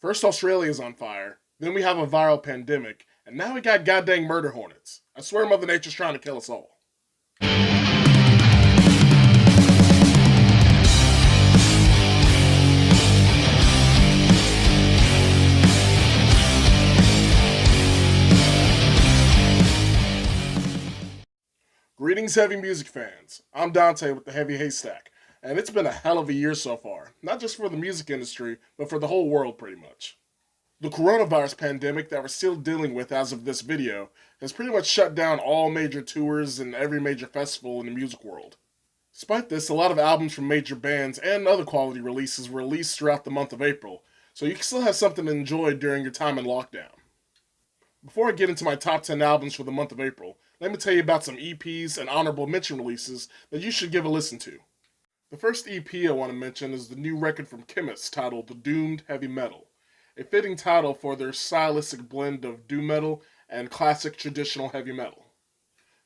First Australia's on fire, then we have a viral pandemic, and now we got goddamn murder hornets. I swear Mother Nature's trying to kill us all. Greetings, heavy music fans. I'm Dante with the Heavy Haystack, and it's been a hell of a year so far, not just for the music industry, but for the whole world pretty much. The coronavirus pandemic that we're still dealing with as of this video has pretty much shut down all major tours and every major festival in the music world. Despite this, a lot of albums from major bands and other quality releases were released throughout the month of April, so you can still have something to enjoy during your time in lockdown. Before I get into my top 10 albums for the month of April, let me tell you about some EPs and honorable mention releases that you should give a listen to. The first EP I want to mention is the new record from KHEMMIS titled The Doomed Heavy Metal, a fitting title for their stylistic blend of doom metal and classic traditional heavy metal.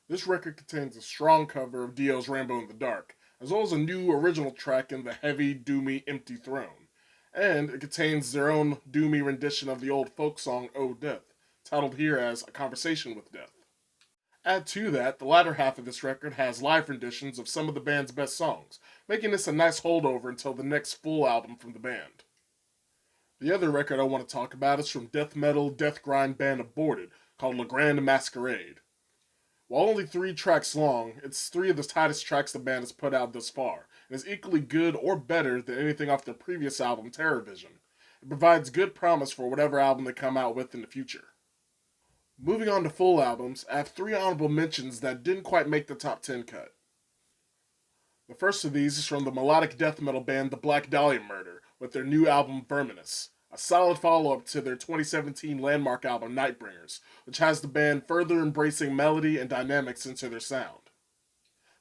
This record contains a strong cover of Dio's Rambo in the Dark, as well as a new original track in the heavy, doomy Empty Throne, and it contains their own doomy rendition of the old folk song Oh Death, titled here as A Conversation with Death. Add to that, the latter half of this record has live renditions of some of the band's best songs, making this a nice holdover until the next full album from the band. The other record I want to talk about is from death metal Deathgrind band Aborted, called Grande Mascarade. While only 3 tracks long, it's 3 of the tightest tracks the band has put out thus far, and is equally good or better than anything off their previous album Terror Vision. It provides good promise for whatever album they come out with in the future. Moving on to full albums, I have 3 honorable mentions that didn't quite make the top 10 cut. The first of these is from the melodic death metal band The Black Dahlia Murder with their new album Verminous, a solid follow-up to their 2017 landmark album Nightbringers, which has the band further embracing melody and dynamics into their sound.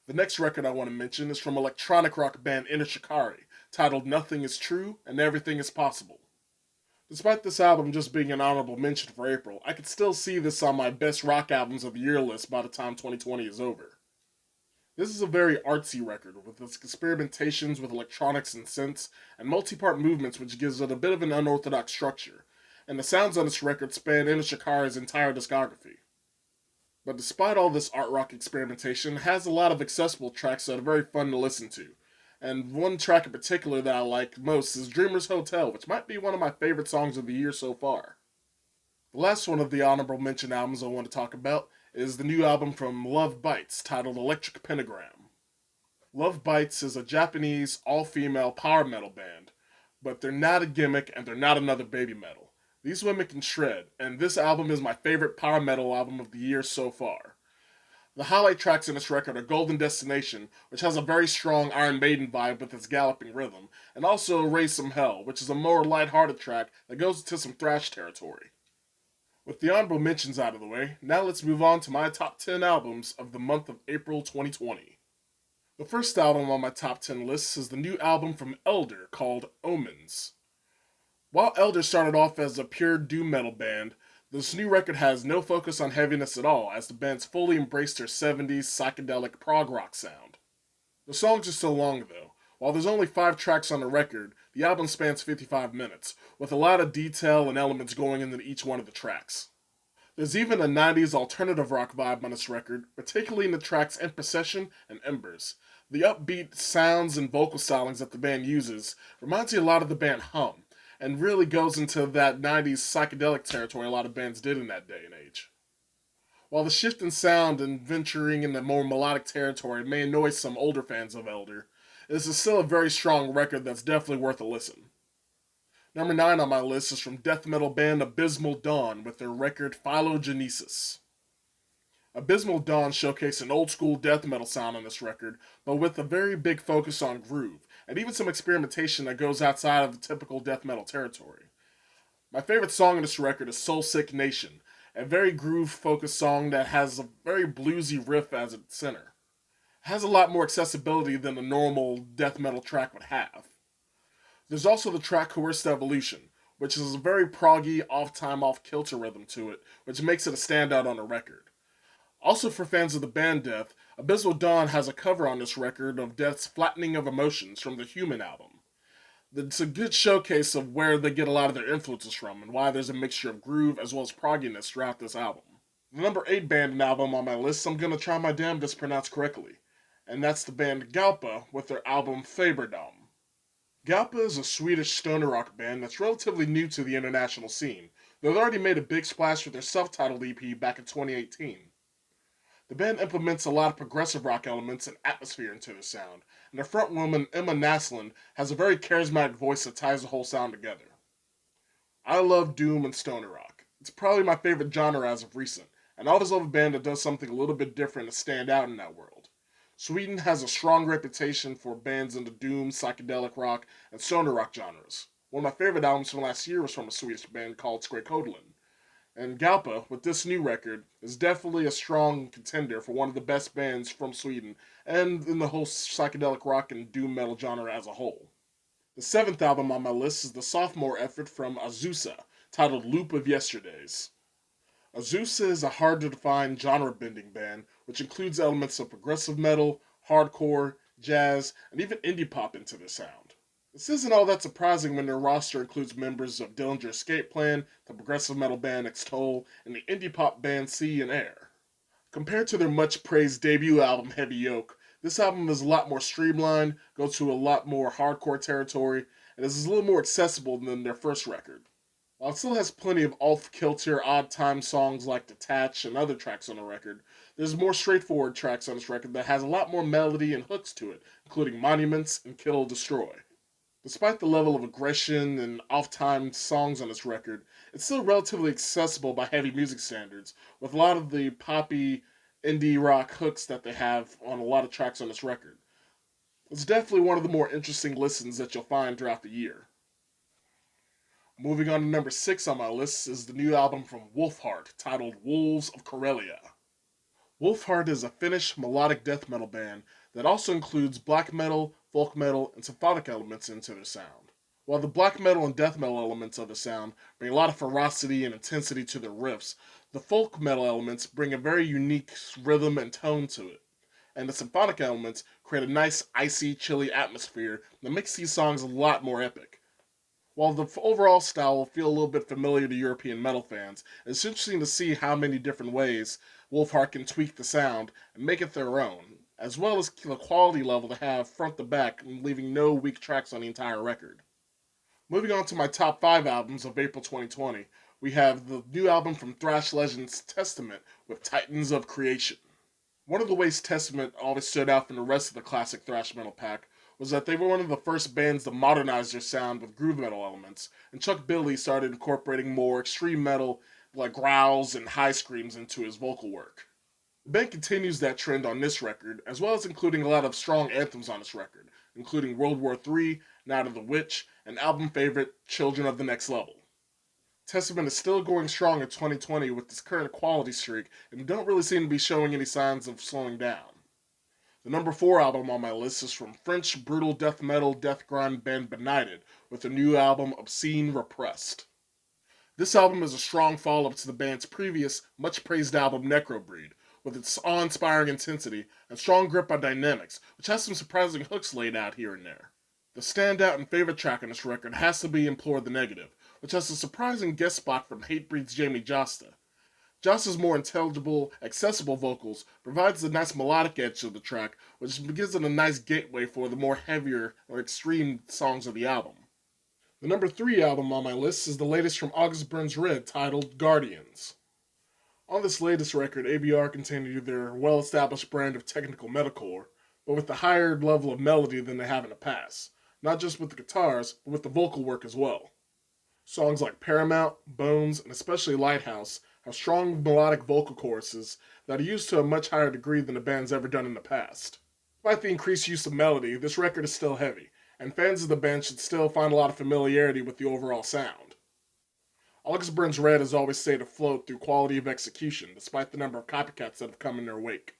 The next record I want to mention is from electronic rock band SHIKARI, titled Nothing Is True and Everything Is Possible. Despite this album just being an honorable mention for April, I could still see this on my best rock albums of the year list by the time 2020 is over. This is a very artsy record, with its experimentations with electronics and synths, and multi-part movements which gives it a bit of an unorthodox structure, and the sounds on this record span SHIKARI's entire discography. But despite all this art rock experimentation, it has a lot of accessible tracks that are very fun to listen to. And one track in particular that I like most is Dreamer's Hotel, which might be one of my favorite songs of the year so far. The last one of the honorable mention albums I want to talk about is the new album from LOVEBITES titled Electric Pentagram. LOVEBITES is a Japanese all-female power metal band, but they're not a gimmick and they're not another baby metal. These women can shred, and this album is my favorite power metal album of the year so far. The highlight tracks in this record are Golden Destination, which has a very strong Iron Maiden vibe with its galloping rhythm, and also Raise Some Hell, which is a more lighthearted track that goes into some thrash territory. With the honorable mentions out of the way, now let's move on to my top 10 albums of the month of April 2020. The first album on my top 10 list is the new album from Elder called Omens. While Elder started off as a pure doom metal band, this new record has no focus on heaviness at all, as the band's fully embraced their 70s psychedelic prog rock sound. The songs are still long though. While there's only 5 tracks on the record, the album spans 55 minutes, with a lot of detail and elements going into each one of the tracks. There's even a 90s alternative rock vibe on this record, particularly in the tracks In Procession and Embers. The upbeat sounds and vocal stylings that the band uses reminds you a lot of the band Hum, and really goes into that 90s psychedelic territory a lot of bands did in that day and age. While the shift in sound and venturing into more melodic territory may annoy some older fans of Elder, this is still a very strong record that's definitely worth a listen. Number 9 on my list is from death metal band Abysmal Dawn with their record Phylogenesis. Abysmal Dawn showcased an old school death metal sound on this record, but with a very big focus on groove, and even some experimentation that goes outside of the typical death metal territory. My favorite song on this record is Soul Sick Nation, a very groove-focused song that has a very bluesy riff as its center. It has a lot more accessibility than a normal death metal track would have. There's also the track Coerced Evolution, which is a very proggy, off-time, off-kilter rhythm to it, which makes it a standout on the record. Also for fans of the band Death, Abysmal Dawn has a cover on this record of Death's Flattening of Emotions from the Human album. It's a good showcase of where they get a lot of their influences from and why there's a mixture of groove as well as progginess throughout this album. The number 8 band and album on my list I'm gonna try my damnedest to pronounce correctly, and that's the band GAUPA with their album Feberdrom. GAUPA is a Swedish stoner rock band that's relatively new to the international scene, though they already made a big splash with their self-titled EP back in 2018. The band implements a lot of progressive rock elements and atmosphere into the sound, and their frontwoman Emma Naslund has a very charismatic voice that ties the whole sound together. I love doom and stoner rock. It's probably my favorite genre as of recent, and I always love a band that does something a little bit different to stand out in that world. Sweden has a strong reputation for bands in the doom, psychedelic rock, and stoner rock genres. One of my favorite albums from last year was from a Swedish band called Skräckhodlen. And GAUPA, with this new record, is definitely a strong contender for one of the best bands from Sweden and in the whole psychedelic rock and doom metal genre as a whole. The 7th album on my list is the sophomore effort from AZUSA, titled Loop of Yesterdays. AZUSA is a hard-to-define genre-bending band, which includes elements of progressive metal, hardcore, jazz, and even indie pop into their sound. This isn't all that surprising when their roster includes members of Dillinger Escape Plan, the progressive metal band Extol, and the indie pop band Sea and Air. Compared to their much-praised debut album Heavy Yoke, this album is a lot more streamlined, goes to a lot more hardcore territory, and is a little more accessible than their first record. While it still has plenty of off-kilter, odd-time songs like Detach and other tracks on the record, there's more straightforward tracks on this record that has a lot more melody and hooks to it, including Monuments and Kill Destroy. Despite the level of aggression and off-time songs on this record, it's still relatively accessible by heavy music standards, with a lot of the poppy indie rock hooks that they have on a lot of tracks on this record. It's definitely one of the more interesting listens that you'll find throughout the year. Moving on to number 6 on my list is the new album from WOLFHEART, titled Wolves of Karelia. WOLFHEART is a Finnish melodic death metal band that also includes black metal, folk metal, and symphonic elements into their sound. While the black metal and death metal elements of the sound bring a lot of ferocity and intensity to their riffs, the folk metal elements bring a very unique rhythm and tone to it. And the symphonic elements create a nice, icy, chilly atmosphere that makes these songs a lot more epic. While the overall style will feel a little bit familiar to European metal fans, it's interesting to see how many different ways WOLFHEART can tweak the sound and make it their own, as well as the quality level to have front to back and leaving no weak tracks on the entire record. Moving on to my top 5 albums of April 2020, we have the new album from thrash legends Testament with Titans of Creation. One of the ways Testament always stood out from the rest of the classic thrash metal pack was that they were one of the first bands to modernize their sound with groove metal elements, and Chuck Billy started incorporating more extreme metal like growls and high screams into his vocal work. The band continues that trend on this record, as well as including a lot of strong anthems on this record, including World War III, Night of the Witch, and album favorite Children of the Next Level. Testament is still going strong in 2020 with this current quality streak, and don't really seem to be showing any signs of slowing down. The number 4 album on my list is from French brutal death metal Deathgrind band BENIGHTED with their new album Obscene, Repressed. This album is a strong follow-up to the band's previous, much-praised album Necrobreed, with its awe-inspiring intensity and strong grip on dynamics, which has some surprising hooks laid out here and there. The standout and favorite track on this record has to be Implore the Negative, which has a surprising guest spot from Hatebreed's Jamie Josta. Josta's more intelligible, accessible vocals provides the nice melodic edge to the track, which gives it a nice gateway for the more heavier or extreme songs of the album. The number 3 album on my list is the latest from August Burns Red, titled Guardians. On this latest record, ABR continued their well-established brand of technical metalcore, but with a higher level of melody than they have in the past, not just with the guitars, but with the vocal work as well. Songs like Paramount, Bones, and especially Lighthouse have strong melodic vocal choruses that are used to a much higher degree than the band's ever done in the past. Despite the increased use of melody, this record is still heavy, and fans of the band should still find a lot of familiarity with the overall sound. August Burns Red has always stayed afloat through quality of execution, despite the number of copycats that have come in their wake.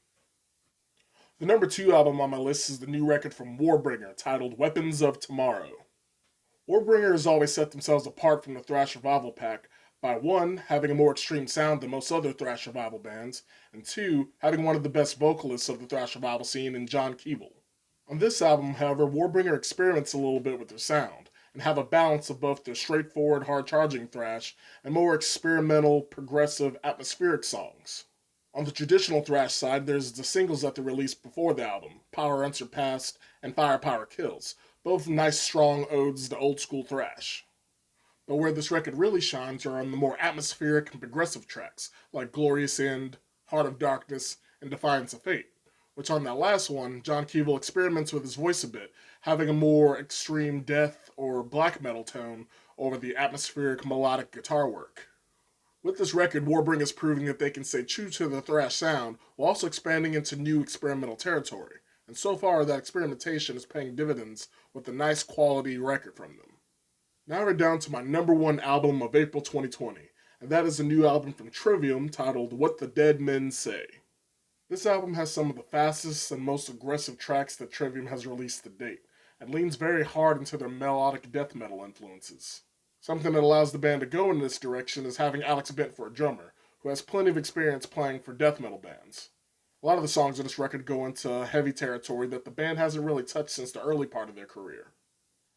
The number 2 album on my list is the new record from WARBRINGER, titled Weapons of Tomorrow. WARBRINGER has always set themselves apart from the thrash revival pack by 1, having a more extreme sound than most other thrash revival bands, and 2, having one of the best vocalists of the thrash revival scene in John Keeble. On this album, however, WARBRINGER experiments a little bit with their sound, and have a balance of both their straightforward, hard-charging thrash and more experimental, progressive, atmospheric songs. On the traditional thrash side, there's the singles that they released before the album, Power Unsurpassed and Firepower Kills, both nice strong odes to old-school thrash. But where this record really shines are on the more atmospheric and progressive tracks, like Glorious End, Heart of Darkness, and Defiance of Fate, which on that last one, John Kevill experiments with his voice a bit, having a more extreme death or black metal tone over the atmospheric melodic guitar work. With this record, Warbringer is proving that they can stay true to the thrash sound while also expanding into new experimental territory, and so far that experimentation is paying dividends with a nice quality record from them. Now we're down to my number one album of April 2020, and that is a new album from TRIVIUM titled What the Dead Men Say. This album has some of the fastest and most aggressive tracks that TRIVIUM has released to date, and leans very hard into their melodic death metal influences. Something that allows the band to go in this direction is having Alex Bent for a drummer, who has plenty of experience playing for death metal bands. A lot of the songs on this record go into heavy territory that the band hasn't really touched since the early part of their career.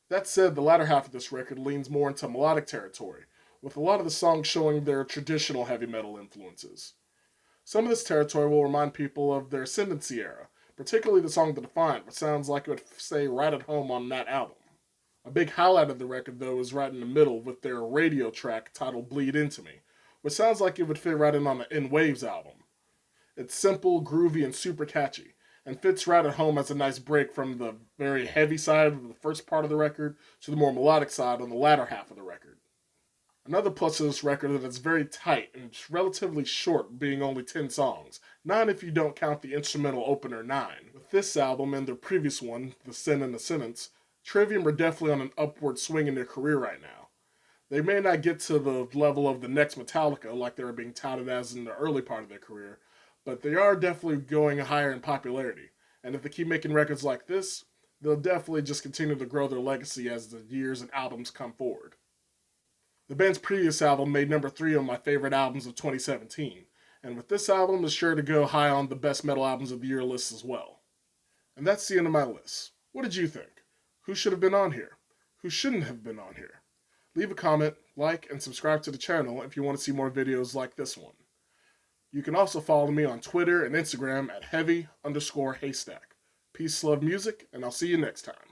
That said, the latter half of this record leans more into melodic territory, with a lot of the songs showing their traditional heavy metal influences. Some of this territory will remind people of their Ascendancy era, particularly the song The Defiant, which sounds like it would stay right at home on that album. A big highlight of the record, though, is right in the middle with their radio track titled Bleed Into Me, which sounds like it would fit right in on the In Waves album. It's simple, groovy, and super catchy, and fits right at home as a nice break from the very heavy side of the first part of the record to the more melodic side on the latter half of the record. Another plus of this record is that it's very tight and it's relatively short, being only 10 songs, 9 if you don't count the instrumental opener 9. With this album and their previous one, The Sin and the Sentence, TRIVIUM are definitely on an upward swing in their career right now. They may not get to the level of the next Metallica like they were being touted as in the early part of their career, but they are definitely going higher in popularity, and if they keep making records like this, they'll definitely just continue to grow their legacy as the years and albums come forward. The band's previous album made number 3 on my favorite albums of 2017, and with this album is sure to go high on the best metal albums of the year list as well. And that's the end of my list. What did you think? Who should have been on here? Who shouldn't have been on here? Leave a comment, like, and subscribe to the channel if you want to see more videos like this one. You can also follow me on Twitter and Instagram at heavy_haystack. Peace, love, music, and I'll see you next time.